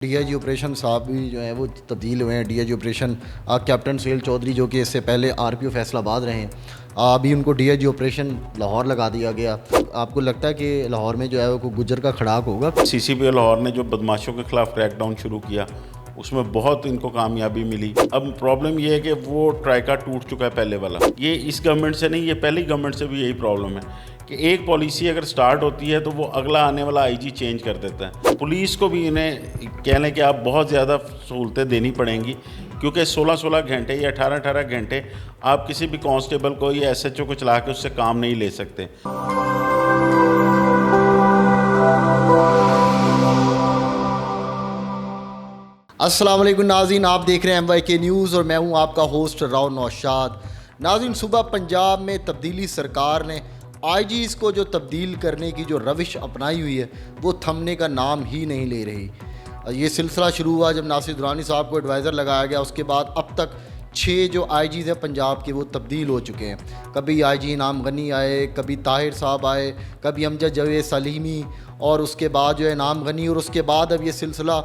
DIG operation साहब भी जो है वो तब्दील हुए हैं। DIG operation captain Suhail Chaudhary जो कि इससे पहले आरपीओ फैसलाबाद रहे हैं, अभी उनको डीआईजी ऑपरेशन लाहौर लगा दिया गया। आपको लगता है कि लाहौर में जो है वो गुज्जर का खड़ाक होगा? सीसीपी लाहौर ने जो बदमाशों के खिलाफ क्रैकडाउन शुरू किया उसमें बहुत इनको कामयाबी मिली। अब प्रॉब्लम ये है कि वो ट्राइका टूट चुका है पहले वाला। ये इस गवर्नमेंट से नहीं, ये पहली गवर्नमेंट से भी यही प्रॉब्लम है कि एक पॉलिसी अगर स्टार्ट होती है तो वो अगला आने वाला आईजी चेंज कर देता है। पुलिस को भी इन्हें कह लें कि आप बहुत ज़्यादा सहूलतें देनी पड़ेंगी, क्योंकि 16-16 घंटे या 18-18 घंटे आप किसी भी कांस्टेबल को या एसएचओ को चला के उससे काम नहीं ले सकते। अस्सलाम वालेकुम नाज़रीन, आप देख रहे हैं MYK न्यूज़ और मैं हूं आपका होस्ट राव नौशाद। नाज़रीन, सुबह पंजाब में तब्दीली सरकार ने आईजीज़ को जो तब्दील करने की जो रविश अपनाई हुई है वो थमने का नाम ही नहीं ले रही। ये सिलसिला शुरू हुआ जब नासिर दुरानी साहब को एडवाइज़र लगाया गया। उसके बाद अब तक 6 जो आईजीज़ हैं पंजाब के वो तब्दील हो चुके हैं। कभी आईजी इनाम गनी आए, कभी ताहिर साहब आए, कभी अमजद जावेद सलीमी, और उसके बाद जो है इनाम गनी, और उसके बाद अब ये सिलसिला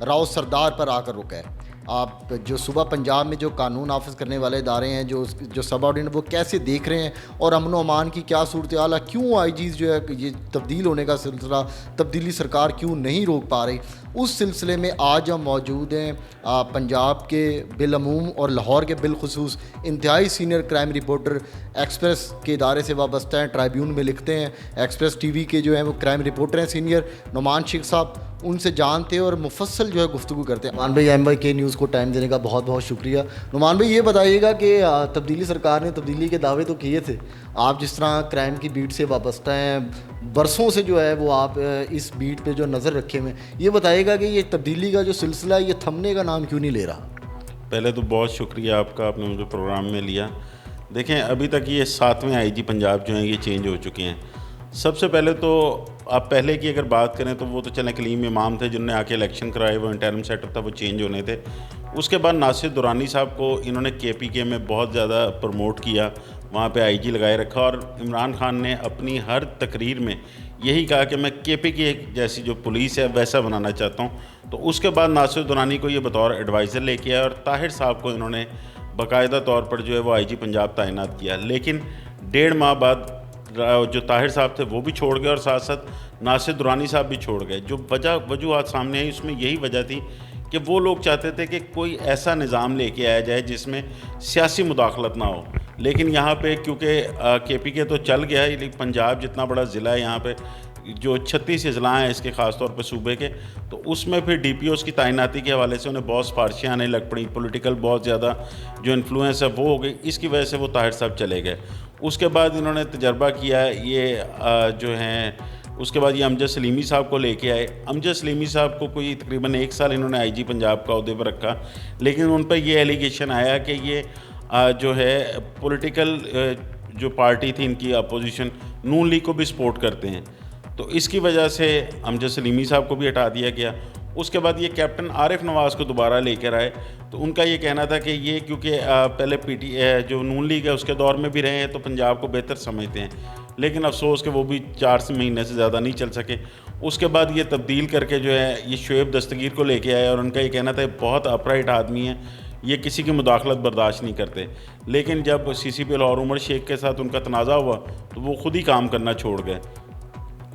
राव सरदार पर आकर रुका है। आप जो सुबह पंजाब में जो कानून नाफिज करने वाले इदारे हैं, जो सब ऑर्डिनेट, वो कैसे देख रहे हैं और अमन अमान की क्या सूरत हाल है, क्यों आईजीज़ जो है ये तब्दील होने का सिलसिला तब्दीली सरकार क्यों नहीं रोक पा रही, उस सिलसिले में आज हम मौजूद हैं पंजाब के बिलअमूम और लाहौर के बिलखुसूस इंतहाई सीनियर क्राइम रिपोर्टर एक्सप्रेस के इदारे से वाबस्ता हैं, ट्राइब्यून में लिखते हैं, एक्सप्रेस टीवी के जो हैं वो क्राइम रिपोर्टर हैं सीनियर, नुमान शेख साहब। उनसे जानते हैं और मुफस्सल जो है गुफ्तगू करते हैं। नुमान भाई, MYK न्यूज़ को टाइम देने का बहुत बहुत शुक्रिया। नुमान भाई, ये बताइएगा कि तब्दीली सरकार ने तब्दीली के दावे तो किए थे, आप जिस तरह क्राइम की बीट से वाबस्ता हैं, बरसों से जो है वो आप इस बीट पे जो नज़र रखे हुए हैं, ये बताइएगा कि ये तब्दीली का जो सिलसिला है ये थमने का नाम क्यों नहीं ले रहा? पहले तो बहुत शुक्रिया आपका, आपने मुझे प्रोग्राम में लिया। देखें, अभी तक ये 7वें आईजी पंजाब जो हैं ये चेंज हो चुके हैं। सबसे पहले तो आप पहले की अगर बात करें तो वो तो चलें कलीम इमाम थे जिन्होंने आके इलेक्शन कराए, वो इंटरिम सेटअप था, वो चेंज होने थे। उसके बाद नासिर दुरानी साहब को इन्होंने KPK में बहुत ज़्यादा प्रमोट किया, वहाँ पे आईजी लगाए रखा, और इमरान खान ने अपनी हर तकरीर में यही कहा कि मैं KPK जैसी जो पुलिस है वैसा बनाना चाहता हूँ। तो उसके बाद नासिर दुरानी को ये बतौर एडवाइज़र लेके आया और ताहिर साहब को इन्होंने बाकायदा तौर पर जो है वो आईजी पंजाब तैनात किया। लेकिन 1.5 माह बाद जो ताहिर साहब थे वो भी छोड़ गए और साथ साथ नासिर दुरानी साहब भी छोड़ गए। जो वजूहत सामने आई उसमें यही वजह थी कि वो लोग चाहते थे कि कोई ऐसा निज़ाम लेके आया जाए जिसमें सियासी मुदाखलत ना हो। लेकिन यहाँ पे क्योंकि KPK तो चल गया है, लेकिन पंजाब जितना बड़ा ज़िला है, यहाँ पे जो 36 अजला हैं इसके ख़ास तौर पर सूबे के, तो उसमें फिर DPOs की तैनाती के हवाले से उन्हें बहुत सिफारिशें आने लग पड़ी, पॉलिटिकल बहुत ज़्यादा जो इन्फ्लुएंस है वो हो गई। इसकी वजह से वो ताहिर साहब चले गए। उसके बाद इन्होंने तजर्बा किया ये जो हैं, उसके बाद ये अमजद सलीमी साहब को लेके आए। अमजद सलीमी साहब को कोई तकरीबन 1 साल इन्होंने आईजी पंजाब का ओहदे पर रखा, लेकिन उन पर यह एलिगेशन आया कि ये जो है पॉलिटिकल जो पार्टी थी इनकी अपोजिशन नून लीग को भी सपोर्ट करते हैं, तो इसकी वजह से अमजद सलीमी साहब को भी हटा दिया गया। उसके बाद ये कैप्टन आरिफ नवाज़ को दोबारा लेकर आए, तो उनका ये कहना था कि ये क्योंकि पहले PTI जो नून लीग है उसके दौर में भी रहे हैं तो पंजाब को बेहतर समझते हैं, लेकिन अफसोस कि वो भी 4 महीने से ज़्यादा नहीं चल सके। उसके बाद ये तब्दील करके जो है ये शुएब दस्तगीर को लेके आए, और उनका ये कहना था बहुत अपराइट आदमी है, ये किसी की मुदाखलत बर्दाश्त नहीं करते। लेकिन जब CCP लाहौर उमर शेख के साथ उनका तनाज़ा हुआ तो वो खुद ही काम करना छोड़ गए।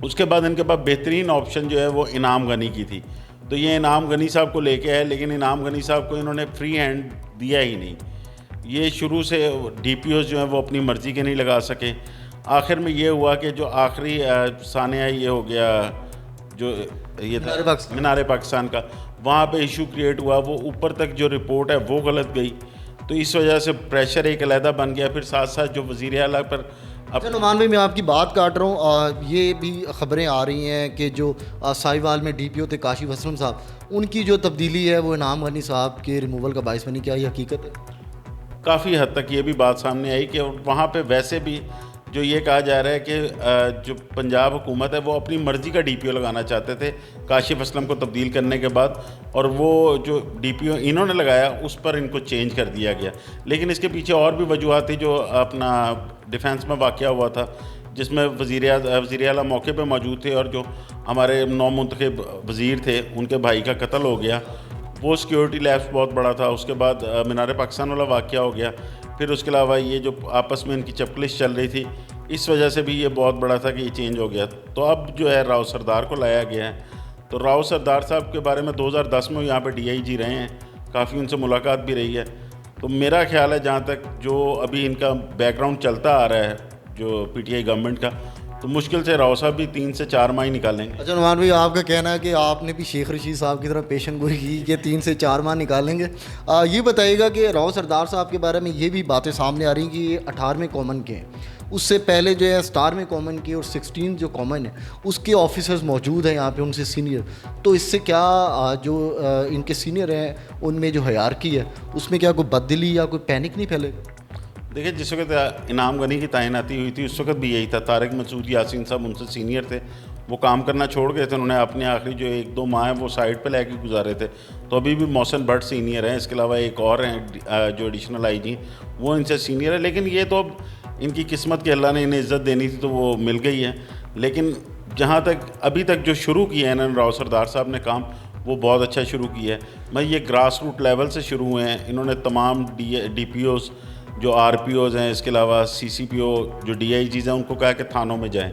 उसके बाद इनके पास बेहतरीन ऑप्शन जो है वो इनाम गनी की थी, तो ये इनाम गनी साहब को लेके आए, लेकिन इनाम गनी साहब को इन्होंने फ्री हैंड दिया ही नहीं। ये शुरू से DPOs जो हैं वो अपनी मर्ज़ी के नहीं लगा सके। आखिर में ये हुआ कि जो आखिरी सानिया ये हो गया, जो ये था मीनार पाकिस्तान का, वहाँ पे इशू क्रिएट हुआ, वो ऊपर तक जो रिपोर्ट है वो गलत गई, तो इस वजह से प्रेशर एक अलहदा बन गया। फिर साथ साथ जो वज़ीर आला पर नुमान भाई, मैं आपकी बात काट रहा हूँ, ये भी ख़बरें आ रही हैं कि जो साहिवाल में DPO थे काशिफ असलम साहब, उनकी जो तब्दीली है वो इनाम गनी साहब के रिमूवल का बाइस बनी। क्या ये हकीकत है? काफ़ी हद तक ये भी बात सामने आई कि वहाँ पे वैसे भी जो ये कहा जा रहा है कि जो पंजाब हुकूमत है वो अपनी मर्ज़ी का DPO लगाना चाहते थे काशिफ असलम को तब्दील करने के बाद, और वो जो DPO इन्होंने लगाया उस पर इनको चेंज कर दिया गया। लेकिन इसके पीछे और भी वजूहत थी। जो अपना डिफेंस में वाक़या हुआ था, जिसमें वज़ीर आला मौके पे मौजूद थे और जो हमारे नौमुंतखब वज़ीर थे उनके भाई का कत्ल हो गया। वो सिक्योरिटी लैप्स बहुत बड़ा था। उसके बाद मीनार पाकिस्तान वाला वाक़या हो गया। फिर उसके अलावा ये जो आपस में इनकी चपलिश चल रही थी, इस वजह से भी ये बहुत बड़ा था कि ये चेंज हो गया। तो अब जो है राव सरदार को लाया गया है। तो राव सरदार साहब के बारे में 2010 में यहाँ पे DIG रहे हैं, काफ़ी उनसे मुलाकात भी रही है। तो मेरा ख्याल है जहाँ तक जो अभी इनका बैकग्राउंड चलता आ रहा है जो PTI गवर्नमेंट का, तो मुश्किल से राव साहब भी 3 से 4 माह ही निकालेंगे। अच्छा नुमान भाई, आपका कहना है कि आपने भी शेख रशीद साहब की तरह पेशन गोई की कि 3 से 4 माह निकालेंगे। ये बताइएगा कि राव सरदार साहब के बारे में ये भी बातें सामने आ रही कि ये 18वें कॉमन के हैं, उससे पहले जो है 17वें कॉमन के और 16 जो कॉमन है उसके ऑफिसर्स मौजूद हैं यहाँ पे उनसे सीनियर। तो इससे क्या जो इनके सीनियर हैं उनमें जो हायरार्की है उसमें क्या कोई बदली या कोई पैनिक नहीं फैलेगा? देखिए, जिस वक्त इनाम गनी की तैनाती हुई थी उस वक्त भी यही था। तारिक मसूद यासीन साहब उनसे सीनियर थे, वो काम करना छोड़ गए थे। उन्होंने अपने आखिरी जो 1-2 माह है वो साइड पे लेके गुजारे थे। तो अभी भी मोहसिन भट्ट सीनियर हैं, इसके अलावा एक और हैं जो एडिशनल IG, वो इनसे सीनियर है। लेकिन ये तो अब इनकी किस्मत के अल्लाह ने इन्हें इज़्ज़त देनी थी तो वो मिल गई है। लेकिन जहाँ तक अभी तक जो शुरू किया है इन्होंने राव सरदार साहब ने काम, वो बहुत अच्छा शुरू किया है। मैं ये ग्रास रूट लेवल से शुरू हुए हैं। इन्होंने तमाम DPOs जो RPOs हैं, इसके अलावा CCPO जो DIGs हैं, उनको कहा कि थानों में जाएं।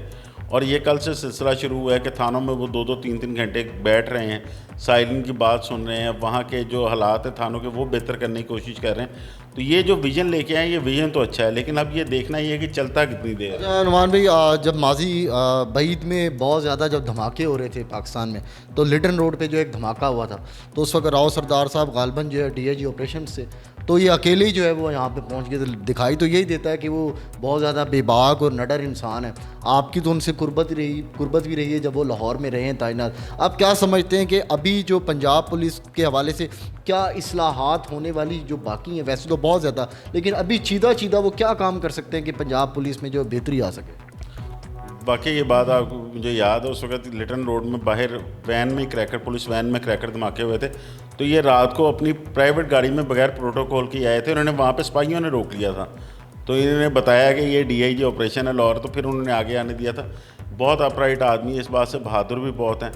और ये कल से सिलसिला शुरू हुआ है कि थानों में वो 2-2 3-3 घंटे बैठ रहे हैं, साइलिन की बात सुन रहे हैं, वहाँ के जो हालात हैं थानों के वो बेहतर करने की कोशिश कर रहे हैं। तो ये जो विज़न लेके आए, ये विज़न तो अच्छा है, लेकिन अब ये देखना ही है कि चलता कितनी देर है। नुमान भाई, जब माजी बईद में बहुत ज़्यादा जब धमाके हो रहे थे पाकिस्तान में, तो लिटन रोड पे जो एक धमाका हुआ था, तो उस वक्त राव सरदार साहब गालबन जो है DIG ऑपरेशन से, तो ये अकेले ही जो है वो यहाँ पे पहुँच गए। तो दिखाई तो यही देता है कि वो बहुत ज़्यादा बेबाक और नडर इंसान है। आपकी तो उनसे कुर्बत भी रही है जब वो लाहौर में रहे हैं तैनात। आप क्या समझते हैं कि अभी जो पंजाब पुलिस के हवाले से क्या इस्लाहात होने वाली जो बाकी हैं, वैसे तो बहुत ज़्यादा, लेकिन अभी चीदा वो क्या काम कर सकते हैं कि पंजाब पुलिस में जो बेहतरी आ सके? बाकी ये बात आपको मुझे याद है, उस वक्त लिटन रोड में बाहर वैन में क्रैकर, पुलिस वैन में क्रैकर धमाके हुए थे। तो ये रात को अपनी प्राइवेट गाड़ी में बगैर प्रोटोकॉल के आए थे। उन्होंने वहाँ पे सिपाहियों ने रोक लिया था। तो इन्होंने बताया कि ये DIG ऑपरेशन है लाहौर, तो फिर उन्होंने आगे आने दिया था। बहुत अपराइट आदमी, इस बात से बहादुर भी बहुत हैं।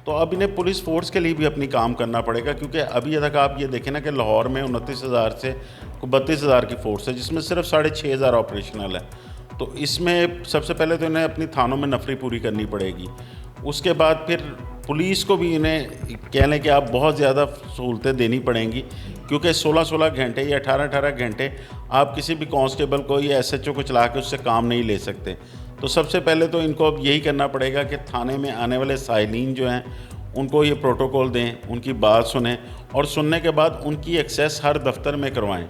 तो अब इन्हें पुलिस फोर्स के लिए भी अपनी काम करना पड़ेगा, क्योंकि अभी तक आप ये देखें ना कि लाहौर में 29,000 से 32,000 की फ़ोर्स है, जिसमें सिर्फ 6,500 ऑपरेशनल है। तो इसमें सबसे पहले तो इन्हें अपनी थानों में नफरी पूरी करनी पड़ेगी। उसके बाद फिर पुलिस को भी इन्हें कह लें कि आप बहुत ज़्यादा सहूलतें देनी पड़ेंगी, क्योंकि 16-16 घंटे या 18-18 घंटे आप किसी भी कांस्टेबल को या SHO को चला के उससे काम नहीं ले सकते। तो सबसे पहले तो इनको अब यही करना पड़ेगा कि थाने में आने वाले साइलिन जो हैं उनको ये प्रोटोकॉल दें, उनकी बात सुनें, और सुनने के बाद उनकी एक्सेस हर दफ्तर में करवाएं।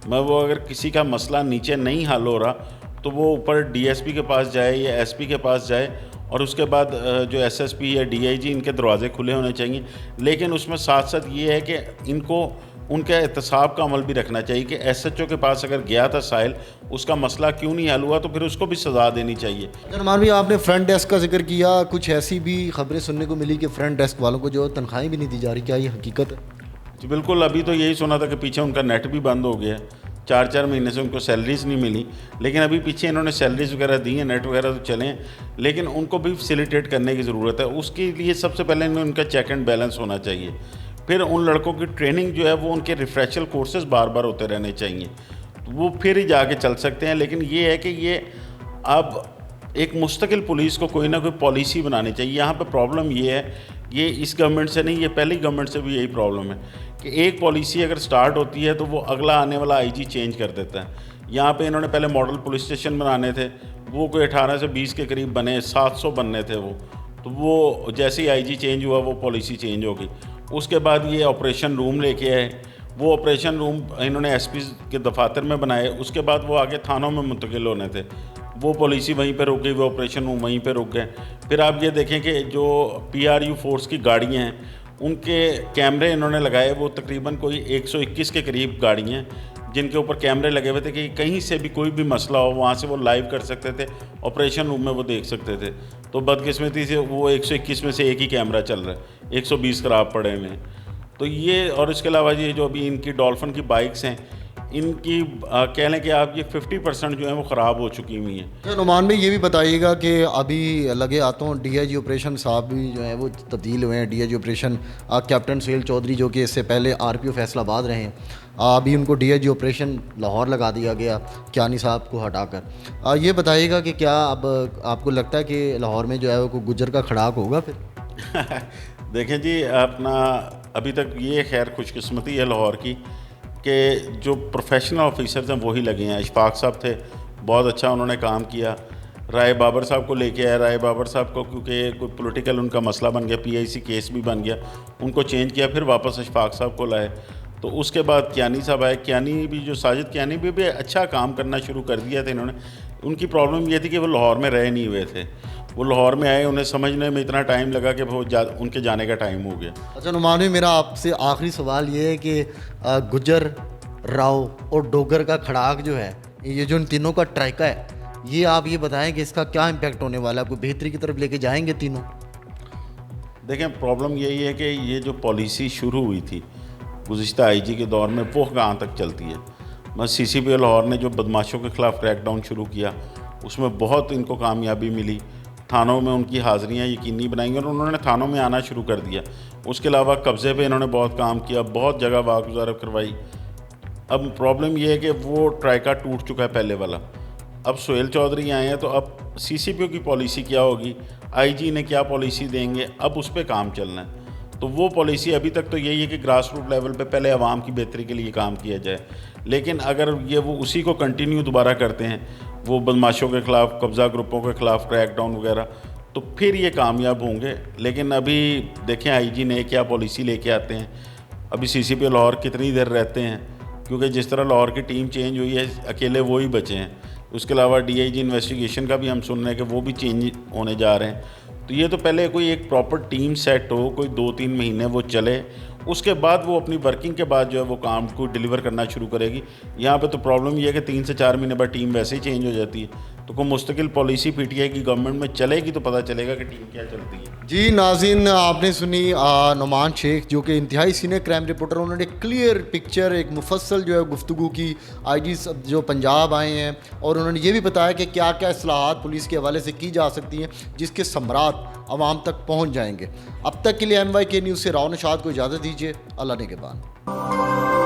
मैं वो अगर किसी का मसला नीचे नहीं हल हो रहा तो वो ऊपर DSP के पास जाए या SP के पास जाए, और उसके बाद जो SSP या DIG, इनके दरवाजे खुले होने चाहिए। लेकिन उसमें साथ साथ ये है कि इनको उनके एहतसाब का अमल भी रखना चाहिए कि SHO के पास अगर गया था साहिल, उसका मसला क्यों नहीं हल हुआ, तो फिर उसको भी सज़ा देनी चाहिए। नुमान भाई, आपने फ्रंट डेस्क का जिक्र किया, कुछ ऐसी भी खबरें सुनने को मिली कि फ्रंट डेस्क वालों को जो तनख्वाहें भी नहीं दी जा रही, क्या ये हकीकत है? जी बिल्कुल, अभी तो यही सुना था कि पीछे उनका नेट भी बंद हो गया है, 4-4 महीने से उनको सैलरीज नहीं मिली। लेकिन अभी पीछे इन्होंने सैलरीज वगैरह दी हैं, नेट वगैरह तो चले हैं, लेकिन उनको भी फैसिलिटेट करने की ज़रूरत है। उसके लिए सबसे पहले इनमें उनका चेक एंड बैलेंस होना चाहिए। फिर उन लड़कों की ट्रेनिंग जो है वो उनके रिफ्रेशल कोर्सेज बार बार होते रहने चाहिए, तो वो फिर ही जाके चल सकते हैं। लेकिन ये है कि ये अब एक मुस्तकिल पुलिस को कोई ना कोई पॉलिसी बनानी चाहिए। यहाँ पे प्रॉब्लम ये है, ये इस गवर्नमेंट से नहीं, ये पहली गवर्नमेंट से भी यही प्रॉब्लम है कि एक पॉलिसी अगर स्टार्ट होती है तो वो अगला आने वाला IG चेंज कर देता है। यहाँ पे इन्होंने पहले मॉडल पुलिस स्टेशन बनाने थे, वो कोई 18 से 20 के करीब बने, 700 बनने थे वो। तो वो जैसे ही IG चेंज हुआ वो पॉलिसी चेंज हो गई। उसके बाद ये ऑपरेशन रूम लेके आए, वो ऑपरेशन रूम इन्होंने SP के दफातर में बनाए। उसके बाद वो आगे थानों में मुंतकिल होने थे, वो पॉलिसी वहीं पर रुक गई, वो ऑपरेशन रूम वहीं पर रुक गए। फिर आप ये देखें कि जो PRU फोर्स की गाड़ियाँ हैं उनके कैमरे इन्होंने लगाए, वो तकरीबन कोई 121 के करीब गाड़ियाँ हैं जिनके ऊपर कैमरे लगे हुए थे कि कहीं से भी कोई भी मसला हो वहाँ से वो लाइव कर सकते थे, ऑपरेशन रूम में वो देख सकते थे। तो बदकिस्मती से वो 121 में से एक ही कैमरा चल रहा है, 120 खराब पड़े हुए हैं। तो ये, और इसके अलावा ये जो अभी इनकी डॉल्फिन की बाइक्स हैं, इनकी कह लें कि आप ये 50% जो है वो ख़राब हो चुकी हुई हैं। अच्छा नुमान भाई ये भी बताइएगा कि अभी लगे हाथों डीआईजी ऑपरेशन साहब भी जो है वो तब्दील हुए हैं। DIG operation captain Suhail Chaudhary जो कि इससे पहले आरपीओ फैसलाबाद रहे हैं, अभी उनको डीआईजी ऑपरेशन लाहौर लगा दिया गया कियानी साहब को हटाकर। ये बताइएगा कि क्या अब आपको लगता है कि लाहौर में जो है वो कोई गुज्जर का खड़ाक होगा फिर? देखें जी, अपना अभी तक ये खैर खुशकिस्मती है लाहौर की कि जो प्रोफेशनल ऑफिसर्स हैं वही लगे हैं। इशफाक साहब थे, बहुत अच्छा उन्होंने काम किया। राय बाबर साहब को लेके आए, राय बाबर साहब को क्योंकि कोई पॉलिटिकल उनका मसला बन गया, पीआईसी केस भी बन गया, उनको चेंज किया, फिर वापस इशफाक साहब को लाए। तो उसके बाद कियानी साहब आए। कियानी भी जो साजिद कियानी भी अच्छा काम करना शुरू कर दिया था इन्होंने। उनकी प्रॉब्लम ये थी कि वो लाहौर में रह नहीं हुए थे। वो लाहौर में आए, उन्हें समझने में इतना टाइम लगा कि वो उनके जाने का टाइम हो गया। अच्छा नुमान भाई मेरा आपसे आखिरी सवाल ये है कि गुज्जर, राव और डोगर का खड़ाक जो है, ये जो इन तीनों का ट्राइका है, ये आप ये बताएं कि इसका क्या इम्पैक्ट होने वाला है? कोई बेहतरी की तरफ लेके जाएंगे तीनों? देखें, प्रॉब्लम यही है कि ये जो पॉलिसी शुरू हुई थी गुज़िश्ता आईजी के दौर में, वो कहाँ तक चलती है। बस सीसीपी लाहौर ने जो बदमाशों के ख़िलाफ़ क्रैकडाउन शुरू किया, उसमें बहुत इनको कामयाबी मिली। थानों में उनकी हाज़िरियाँ यकीनी बनाई और उन्होंने थानों में आना शुरू कर दिया। उसके अलावा कब्ज़े पे इन्होंने बहुत काम किया, बहुत जगह वागुज़ारत करवाई। अब प्रॉब्लम ये है कि वो ट्राइका टूट चुका है पहले वाला। अब सुहेल चौधरी आए हैं, तो अब सीसीपी की पॉलिसी क्या होगी, आईजी ने क्या पॉलिसी देंगे, अब उस पर काम चलना है। तो वो पॉलिसी अभी तक तो यही है कि ग्रास रूट लेवल पे पहले आवाम की बेहतरी के लिए काम किया जाए। लेकिन अगर ये वो उसी को कंटिन्यू दोबारा करते हैं, वो बदमाशों के ख़िलाफ़, कब्ज़ा ग्रुपों के ख़िलाफ़ क्रैकडाउन वगैरह, तो फिर ये कामयाब होंगे। लेकिन अभी देखें आईजी ने क्या पॉलिसी लेके आते हैं। अभी सीसीपी लाहौर कितनी देर रहते हैं, क्योंकि जिस तरह लाहौर की टीम चेंज हुई है, अकेले वो ही बचे हैं। उसके अलावा डीआईजी इन्वेस्टिगेशन का भी हम सुन रहे हैं कि वो भी चेंज होने जा रहे हैं। तो ये तो पहले कोई एक प्रॉपर टीम सेट हो, कोई 2-3 महीने वो चले, उसके बाद वो अपनी वर्किंग के बाद जो है वो काम को डिलीवर करना शुरू करेगी। यहाँ पे तो प्रॉब्लम ये है कि 3 से 4 महीने बाद टीम वैसे ही चेंज हो जाती है। तो कोई मुस्तकिल पॉलिसी पीटीआई की गवर्नमेंट में चलेगी तो पता चलेगा कि टीम क्या चलती है। जी नाज़रीन, आपने सुनी नुमान शेख जो कि इंतहाई सीनियर क्राइम रिपोर्टर, उन्होंने क्लियर पिक्चर, एक मुफस्सल जो है गुफ्तगू की आईजी जो पंजाब आए हैं, और उन्होंने ये भी बताया कि क्या क्या इस्लाहात पुलिस के हवाले से की जा सकती हैं जिसके समरात आवाम तक पहुँच जाएंगे। अब तक के लिए MYK न्यूज़ से राव नशाद को इजाज़त दीजिए। अल्लाह ने के बाद।